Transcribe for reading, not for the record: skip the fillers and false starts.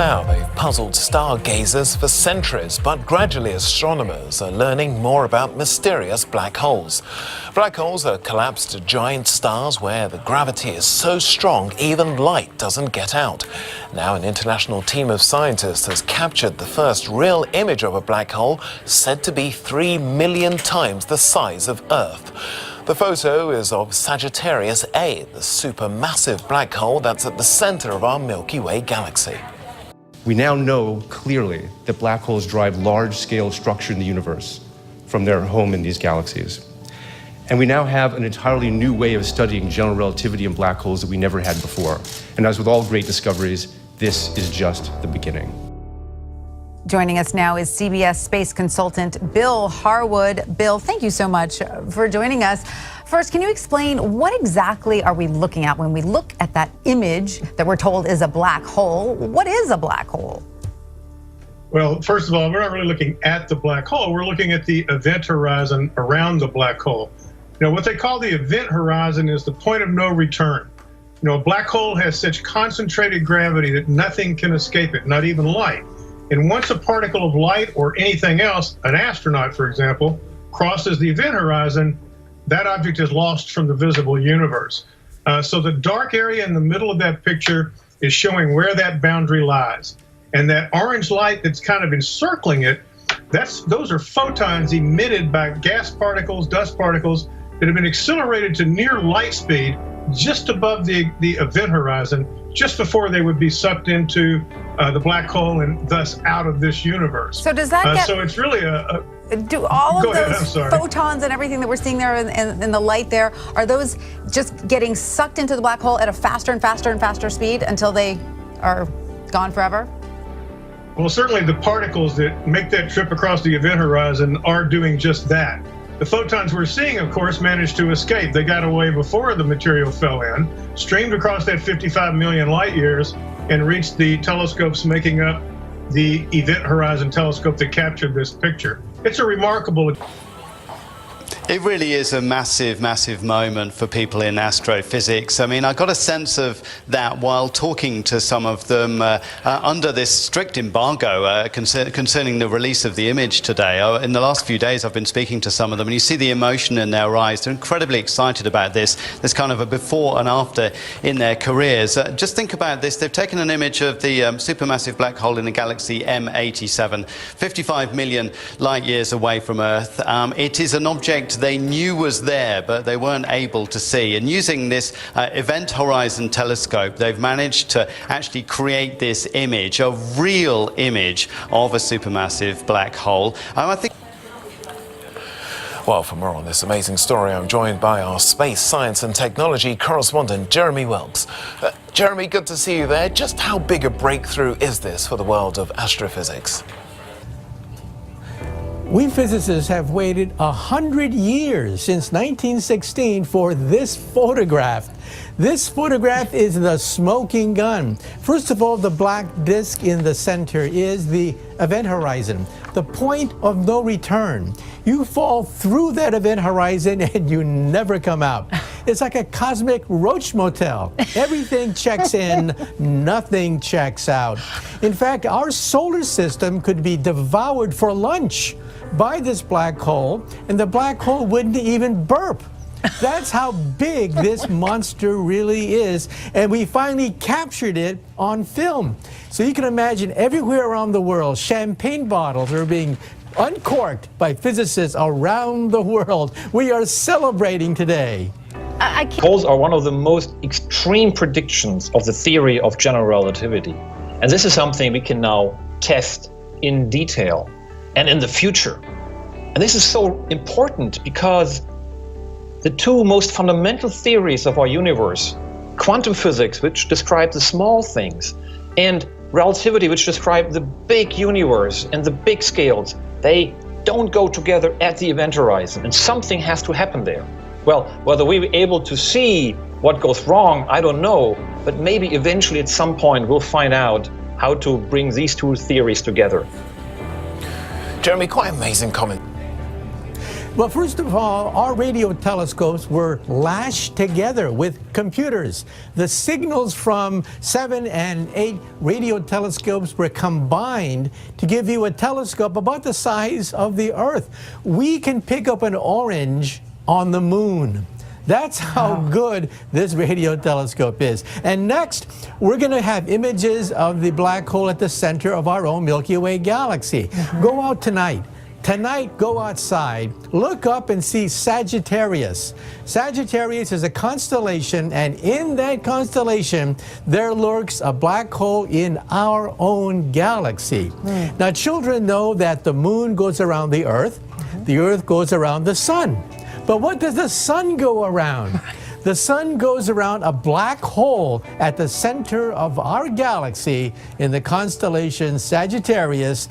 Now, they've puzzled stargazers for centuries, but gradually astronomers are learning more about mysterious black holes. Black holes are collapsed giant stars where the gravity is so strong even light doesn't get out. Now, an international team of scientists has captured the first real image of a black hole said to be 3 million times the size of Earth. The photo is of Sagittarius A, the supermassive black hole that's at the center of our Milky Way galaxy. We now know clearly that black holes drive large-scale structure in the universe from their home in these galaxies. And we now have an entirely new way of studying general relativity in black holes that we never had before. And as with all great discoveries, this is just the beginning. Joining us now is CBS space consultant Bill Harwood. Bill, thank you so much for joining us. First, can you explain what exactly are we looking at when we look at that image that we're told is a black hole? What is a black hole? Well, first of all, we're not really looking at the black hole. We're looking at the event horizon around the black hole. You know, what they call the event horizon is the point of no return. You know, a black hole has such concentrated gravity that nothing can escape it, not even light. And once a particle of light or anything else, an astronaut, for example, crosses the event horizon, that object is lost from the visible universe. So the dark area in the middle of that picture is showing where that boundary lies. And that orange light that's kind of encircling it, those are photons emitted by gas particles, dust particles that have been accelerated to near light speed just above the event horizon, just before they would be sucked into the black hole and thus out of this universe. So does that get... So it's really do all of those ahead, photons and everything that we're seeing there in the light there, are those just getting sucked into the black hole at a faster and faster and faster speed until they are gone forever? Well, certainly the particles that make that trip across the event horizon are doing just that. The photons we're seeing, of course, managed to escape. They got away before the material fell in, streamed across that 55 million light years, and reached the telescopes making up the Event Horizon telescope that captured this picture. It's a remarkable... It really is a massive, massive moment for people in astrophysics. I mean, I got a sense of that while talking to some of them under this strict embargo concerning the release of the image today. In the last few days, I've been speaking to some of them, and you see the emotion in their eyes. They're incredibly excited about this. There's kind of a before and after in their careers. Just think about this. They've taken an image of the supermassive black hole in the galaxy M87, 55 million light years away from Earth. It is an object they knew was there, but they weren't able to see. And using this Event Horizon telescope, they've managed to actually create this image, a real image of a supermassive black hole. I think. Well, for more on this amazing story, I'm joined by our space science and technology correspondent, Jeremy Wilks. Jeremy, good to see you there. Just how big a breakthrough is this for the world of astrophysics? We physicists have waited 100 years since 1916 for this photograph. This photograph is the smoking gun. First of all, the black disk in the center is the event horizon, the point of no return. You fall through that event horizon and you never come out. It's like a cosmic roach motel. Everything checks in, nothing checks out. In fact, our solar system could be devoured for lunch by this black hole, and the black hole wouldn't even burp. That's how big this monster really is, and we finally captured it on film. So you can imagine everywhere around the world, champagne bottles are being uncorked by physicists around the world. We are celebrating today. Holes are one of the most extreme predictions of the theory of general relativity. And this is something we can now test in detail and in the future. And this is so important because the two most fundamental theories of our universe, quantum physics, which describe the small things, and relativity, which describe the big universe and the big scales, they don't go together at the event horizon, and something has to happen there. Well, whether we were able to see what goes wrong, I don't know, but maybe eventually at some point we'll find out how to bring these two theories together. Jeremy, quite amazing comment. Well, first of all, our radio telescopes were lashed together with computers. The signals from 7 and 8 radio telescopes were combined to give you a telescope about the size of the Earth. We can pick up an orange on the moon. That's how good this radio telescope is. And next, we're going to have images of the black hole at the center of our own Milky Way galaxy. Go out tonight. Tonight, go outside, look up and see Sagittarius. Sagittarius is a constellation, and in that constellation, there lurks a black hole in our own galaxy. Now, children know that the moon goes around the Earth goes around the sun. But what does the sun go around? The sun goes around a black hole at the center of our galaxy in the constellation Sagittarius.